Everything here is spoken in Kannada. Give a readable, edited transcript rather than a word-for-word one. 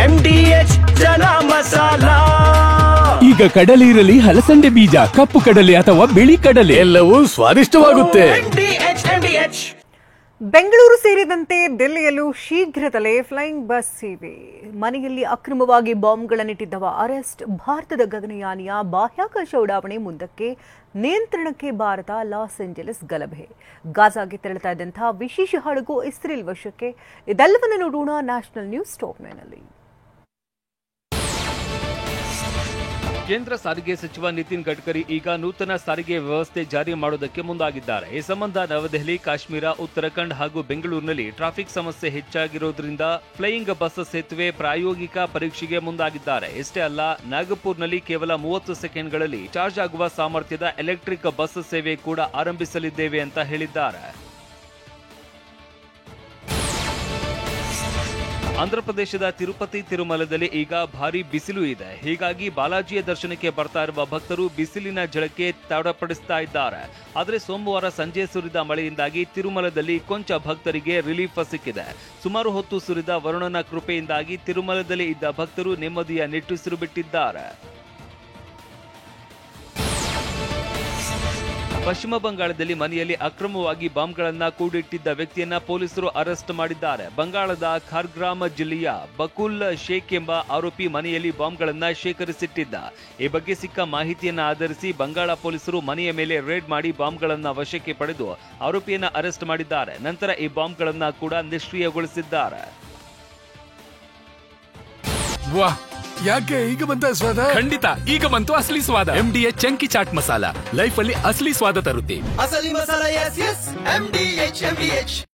MDH ಚನಾ ಮಸಾಲ. ಈಗ ಕಡಲೆ ಇರಲಿ, ಹಲಸಂಡೆ ಬೀಜ, ಕಪ್ಪು ಕಡಲೆ ಅಥವಾ ಬಿಳಿ ಕಡಲೆ, ಎಲ್ಲವೂ ಸ್ವಾದಿಷ್ಟವಾಗುತ್ತೆ. ಬೆಂಗಳೂರು ಸೇರಿದಂತೆ ದಿಲ್ಲಿಯಲ್ಲೂ ಶೀಘ್ರದಲ್ಲೇ ಫ್ಲೈಯಿಂಗ್ ಬಸ್ ಸೇವೆ. ಮನೆಯಲ್ಲಿ ಅಕ್ರಮವಾಗಿ ಬಾಂಬ್ಗಳನ್ನಿಟ್ಟಿದ್ದವ ಅರೆಸ್ಟ್. ಭಾರತದ ಗಗನಯಾನಿಯ ಬಾಹ್ಯಾಕಾಶ ಉಡಾವಣೆ ಮುಂದಕ್ಕೆ, ನಿಯಂತ್ರಣಕ್ಕೆ ಭಾರತ. ಲಾಸ್ ಏಂಜಲೀಸ್ ಗಲಭೆ. ಗಾಜಾಗೆ ತೆರಳುತ್ತಾ ಇದ್ದಂತಹ ವಿಶೇಷ ಹಡಗು ಇಸ್ರೇಲ್ ವಶಕ್ಕೆ. ಇದೆಲ್ಲವನ್ನು ನೋಡೋಣ ನ್ಯಾಷನಲ್ ನ್ಯೂಸ್ ಟಾಪ್ 9ನಲ್ಲಿ. ಕೇಂದ್ರ ಸಾರಿಗೆ ಸಚಿವ ನಿತಿನ್ ಗಡ್ಕರಿ ಈಗ ನೂತನ ಸಾರಿಗೆ ವ್ಯವಸ್ಥೆ ಜಾರಿ ಮಾಡುವುದಕ್ಕೆ ಮುಂದಾಗಿದ್ದಾರೆ. ಈ ಸಂಬಂಧ ನವದೆಹಲಿ, ಕಾಶ್ಮೀರ, ಉತ್ತರಾಖಂಡ್ ಹಾಗೂ ಬೆಂಗಳೂರಿನಲ್ಲಿ ಟ್ರಾಫಿಕ್ ಸಮಸ್ಯೆ ಹೆಚ್ಚಾಗಿರುವುದರಿಂದ ಫ್ಲೈಯಿಂಗ್ ಬಸ್ ಸೇತುವೆ ಪ್ರಾಯೋಗಿಕ ಪರೀಕ್ಷೆಗೆ ಮುಂದಾಗಿದ್ದಾರೆ. ಇಷ್ಟೇ ಅಲ್ಲ, ನಾಗಪುರ್ನಲ್ಲಿ ಕೇವಲ 30 ಸೆಕೆಂಡ್ಗಳಲ್ಲಿ ಚಾರ್ಜ್ ಆಗುವ ಸಾಮರ್ಥ್ಯದ ಎಲೆಕ್ಟ್ರಿಕ್ ಬಸ್ ಸೇವೆ ಕೂಡ ಆರಂಭಿಸಲಿದ್ದೇವೆ ಅಂತ ಹೇಳಿದ್ದಾರೆ. ಆಂಧ್ರಪ್ರದೇಶದ ತಿರುಪತಿ ತಿರುಮಲದಲ್ಲಿ ಈಗ ಭಾರಿ ಬಿಸಿಲು ಇದೆ. ಹೀಗಾಗಿ ಬಾಲಾಜಿಯ ದರ್ಶನಕ್ಕೆ ಬರ್ತಾ ಇರುವ ಭಕ್ತರು ಬಿಸಿಲಿನ ಝಳಕ್ಕೆ ತಡಪಡಿಸ್ತಾ ಇದ್ದಾರೆ. ಆದರೆ ಸೋಮವಾರ ಸಂಜೆ ಸುರಿದ ಮಳೆಯಿಂದಾಗಿ ತಿರುಮಲದಲ್ಲಿ ಕೊಂಚ ಭಕ್ತರಿಗೆ ರಿಲೀಫ್ ಸಿಕ್ಕಿದೆ. ಸುಮಾರು ಹೊತ್ತು ಸುರಿದ ವರುಣನ ಕೃಪೆಯಿಂದಾಗಿ ತಿರುಮಲದಲ್ಲಿ ಇದ್ದ ಭಕ್ತರು ನೆಮ್ಮದಿಯ ನಿಟ್ಟುಸಿರು ಬಿಟ್ಟಿದ್ದಾರೆ. ಪಶ್ಚಿಮ ಬಂಗಾಳದಲ್ಲಿ ಮನೆಯಲ್ಲಿ ಅಕ್ರಮವಾಗಿ ಬಾಂಬ್ಗಳನ್ನ ಕೂಡಿಟ್ಟಿದ್ದ ವ್ಯಕ್ತಿಯನ್ನ ಪೊಲೀಸರು ಅರೆಸ್ಟ್ ಮಾಡಿದ್ದಾರೆ. ಬಂಗಾಳದ ಖಾರ್ಗ್ರಾಮ್ ಜಿಲ್ಲೆಯ ಬಕುಲ್ ಶೇಖ್ ಎಂಬ ಆರೋಪಿ ಮನೆಯಲ್ಲಿ ಬಾಂಬ್ಗಳನ್ನ ಶೇಖರಿಸಿಟ್ಟಿದ್ದ. ಈ ಬಗ್ಗೆ ಸಿಕ್ಕ ಮಾಹಿತಿಯನ್ನ ಆಧರಿಸಿ ಬಂಗಾಳ ಪೊಲೀಸರು ಮನೆಯ ಮೇಲೆ ರೇಡ್ ಮಾಡಿ ಬಾಂಬ್ಗಳನ್ನ ವಶಕ್ಕೆ ಪಡೆದು ಆರೋಪಿಯನ್ನ ಅರೆಸ್ಟ್ ಮಾಡಿದ್ದಾರೆ. ನಂತರ ಈ ಬಾಂಬ್ಗಳನ್ನ ಕೂಡ ನಿಷ್ಕ್ರಿಯಗೊಳಿಸಿದ್ದಾರೆ. ಯಾಕೆ ಈಗ ಬಂತ ಸ್ವಾದ? ಖಂಡಿತ ಈಗ ಬಂತು ಅಸಲಿ ಸ್ವಾದ. MDH chunky chaat masala life ಅಲ್ಲಿ ಅಸಲಿ ಸ್ವಾದ ತರುತ್ತೆ. ಅಸಲಿ ಮಸಾಲ. MDH